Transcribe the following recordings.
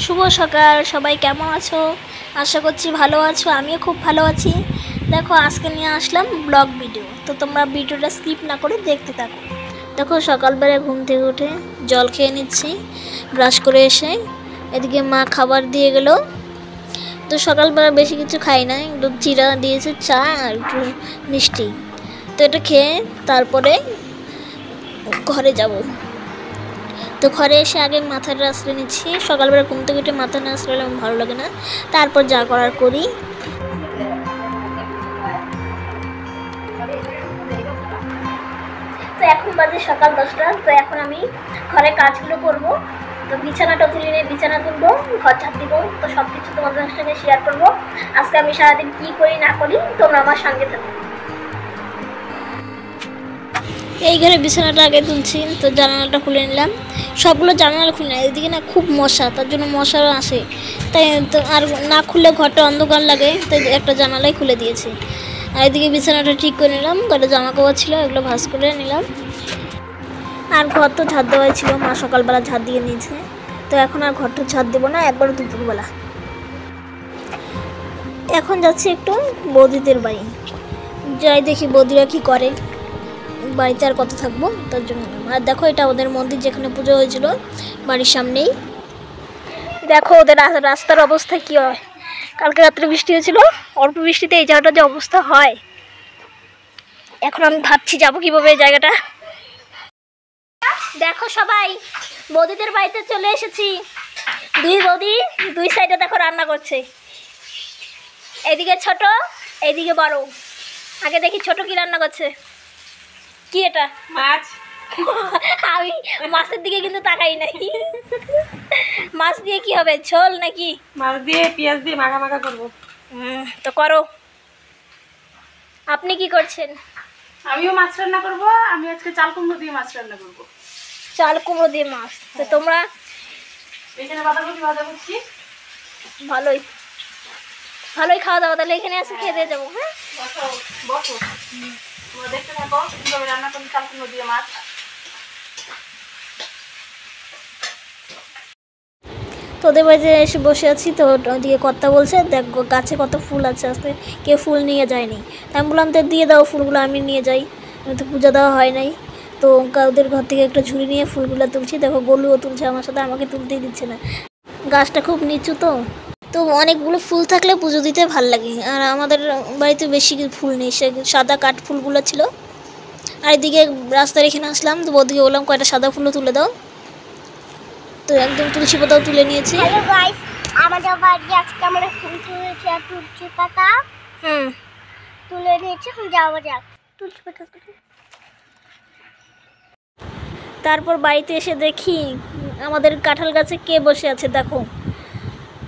শুভ সকাল সবাই, কেমন আছো? আশা করছি ভালো আছো। আমিও খুব ভালো আছি। দেখো, আজকে নিয়ে আসলাম ব্লগ ভিডিও, তো তোমরা ভিডিওটা স্কিপ না করে দেখতে থাকো। দেখো, সকালবেলা ঘুম থেকে উঠে জল খেয়ে নিচ্ছি, ব্রাশ করে এসে এদিকে মা খাবার দিয়ে গেল। তো সকালবেলা বেশি কিছু খাই না, একটু চিরা দিয়েছে, চা আর একটু মিষ্টি। তো এটা খেয়ে তারপরে ঘরে যাব। তো ঘরে এসে আগে মাথাটা আশ্রয় নিচ্ছি। সকালবেলা ঘুম থেকে উঠে মাথা না আশ্রয় আমার ভালো লাগে না, তারপর যা করার করি। তো এখন বাজে সকাল 10টা। তো এখন আমি ঘরে কাজগুলো করব। তো বিছানাটা তুলে নিয়ে বিছানা তুলবো, ঘর ঝাড় দিব। তো সব কিছু তোমাদের সঙ্গে শেয়ার করবো। আজকে আমি সারাদিন কী করি না করি তোমরা আমার সঙ্গে থাকো। এই ঘরে বিছানাটা আগে তুলছি, তো জানালাটা খুলে নিলাম। সবগুলো জানালা খুলে নেয়, এদিকে না খুব মশা, তার জন্য মশারা আসে। তাই তো আর না খুললে ঘরটা অন্ধকার লাগে, তাই একটা জানালাই খুলে দিয়েছি। আর এদিকে বিছানাটা ঠিক করে নিলাম, ঘরে জামা কাপড় ছিল এগুলো ভাঁজ করে নিলাম। আর ঘর তো ঝাড় দেওয়াই ছিল, মা সকালবেলা ঝাড় দিয়ে নিয়েছে। তো এখন আর ঘরটা ঝাড় দেবো না, একবার দুপুরবেলা। এখন যাচ্ছি একটু বৌদিদের বাড়ি, যাই দেখি বৌদিরা কি করে। বাড়িতে আর কত থাকবো, তার জন্য। আর দেখো, এটা ওদের মন্দির, যেখানে পুজো হয়েছিল বাড়ির সামনেই। দেখো ওদের রাস্তার অবস্থা কি হয়। কালকে রাত্রে বৃষ্টি হয়েছিল, অল্প বৃষ্টিতে এই জায়গাটা যে অবস্থা হয়। এখন আমি ভাবছি যাবো কিভাবে এই জায়গাটা। দেখো সবাই, বৌদিদের বাড়িতে চলে এসেছি। দুই বৌদি দুই সাইডে দেখো রান্না করছে, এদিকে ছোট এইদিকে বড়। আগে দেখি ছোট কি রান্না করছে। কি এটা? মাছ। আমি মাছের দিকে কিন্তু তাকাই নাই। মাছ দিয়ে কি হবে, ঝোল নাকি? মাছ দিয়ে পেঁয়াজ দিয়ে মাখা মাখা করবো। তো করো। আপনি কি করছেন? আমিও মাছ রান্না করবো। আমি আজকে চাল কুমড়ো দিয়ে মাছ রান্না করবো। চাল কুমড়ো দিয়ে মাছ। তো তোমরা? এখানে বাঁধাকপি ভাজা করছি। ভালোই ভালোই খাওয়া দাওয়া, তাহলে এখানে এসে খেয়ে দিয়ে যাবো। হ্যাঁ, বসো বসো, তোমরা দেখতে থাকো কিভাবে রান্না করবো চাল কুমড়ো দিয়ে মাছ। তোদের বাড়িতে এসে বসে আছি, তো ওদিকে কর্তা বলছে দেখ গাছে কত ফুল আছে, আজকে কেউ ফুল নিয়ে যায়নি। তাই আমি বললাম তো দিয়ে দাও ফুলগুলো, আমি নিয়ে যাই, আমি তো পূজা দেওয়া হয় নাই। তো ওদের ঘর থেকে একটা ঝুড়ি নিয়ে ফুলগুলো তুলছি। দেখো গলুও তুলছে আমার সাথে, আমাকে তুলতেই দিচ্ছে না, গাছটা খুব নিচু। তো অনেকগুলো ফুল থাকলে পুজো দিতে ভাল লাগে। আর আমাদের বাড়িতে বেশি ফুল নেই, সে সাদা কাঠ ফুলগুলো ছিল। আর এদিকে রাস্তার এখানে আসলাম, তো ওদিকে বললাম কয়টা সাদা ফুলও তুলে দাও। তো একদম তুলসী পাতাও তুলে নিয়েছি। হ্যালো গাইস, আমাদের বাড়িতে আজকে আমরা ফুল তুলেছি আর তুলসী পাতা তুলে নিয়েছি। এখন যাওয়া যাক তুলসী পাতা তুলে। তারপর বাড়িতে এসে দেখি আমাদের কাঁঠাল গাছে কে বসে আছে। দেখো,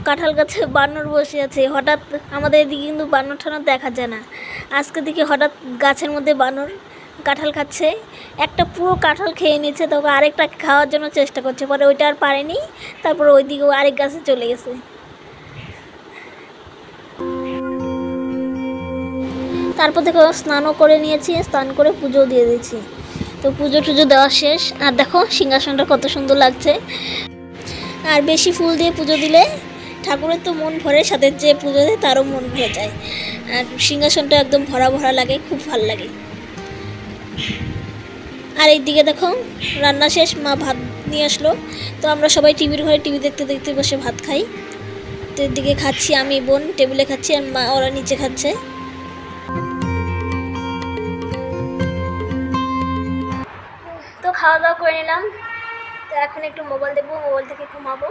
কাঁঠাল গাছে বানর বসে আছে। হঠাৎ আমাদের এদিকে কিন্তু বানর ঠানর দেখা যায় না, আজকে দেখি হঠাৎ গাছের মধ্যে বানর কাঁঠাল খাচ্ছে। একটা পুরো কাঁঠাল খেয়ে নিচ্ছে, তবে আরেকটা খাওয়ার জন্য চেষ্টা করছে, পরে ওইটা আর পারেনি। তারপর ওইদিকেও আরেক গাছে চলে গেছে। তারপর দেখো স্নানও করে নিয়েছি, স্নান করে পুজো দিয়ে দিয়েছি। তো পুজো টুজো দেওয়া শেষ। আর দেখো সিংহাসনটা কত সুন্দর লাগছে। আর বেশি ফুল দিয়ে পুজো দিলে ঠাকুরের তো মন ভরে, সাথে যে পুজো দেয় তারও মন ভরে যায়। আর সিংহাসনটা একদম ভরা ভরা লাগে, খুব ভালো লাগে। আর এইদিকে দেখো রান্না শেষ, মা ভাত নিয়ে আসলো। তো আমরা সবাই টিভির ঘরে টিভি দেখতে দেখতে বসে ভাত খাই। তো এদিকে খাচ্ছি আমি বোন, টেবিলে খাচ্ছি, আর মা ওরা নিচে খাচ্ছে। তো খাওয়া দাওয়া করে নিলাম। তো এখন একটু মোবাইল দেখবো, মোবাইল থেকে ঘুমাবো।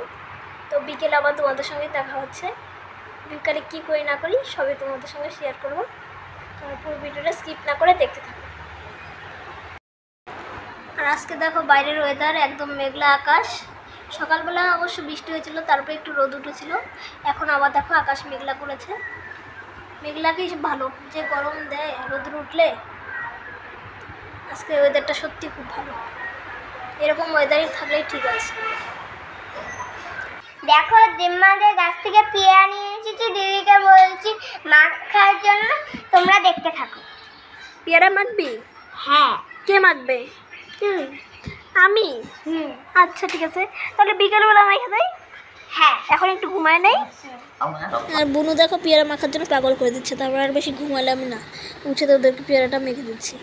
তো বিকেলে আবার তোমাদের সঙ্গে দেখা হচ্ছে। বিকালে কী করি না করি সবই তোমাদের সঙ্গে শেয়ার করবো। পুরো ভিডিওটা স্কিপ না করে দেখতে থাকো। আর আজকে দেখো বাইরের ওয়েদার একদম মেঘলা আকাশ। সকালবেলা অবশ্য বৃষ্টি হয়েছিল, তারপরে একটু রোদ উঠেছিল। এখন আবার দেখো আকাশ মেঘলা করেছে। মেঘলাকেই ভালো, যে গরম দেয় রোদ উঠলে। আজকে ওয়েদারটা সত্যি খুব ভালো, এরকম ওয়েদারই থাকলেই ঠিক আছে। দেখো দিম্মাদের গাছ থেকে পেয়ারা নিয়ে এসেছি, দিদিকে বলছি মাখার জন্য, তোমরা দেখতে থাকো। পেয়ারা মাখবি? হ্যাঁ। কে মাখবে? আমি? আচ্ছা ঠিক আছে, তাহলে বিকেলবেলা মাখা দেয়। হ্যাঁ। এখন একটু ঘুমায় নেই। আর বুনু দেখো পেয়ারা মাখার জন্য পাগল করে দিচ্ছে, তারপর আর বেশি ঘুমালাম না, উঠে তো ওদেরকে পেয়ারাটা মেখে দিচ্ছি।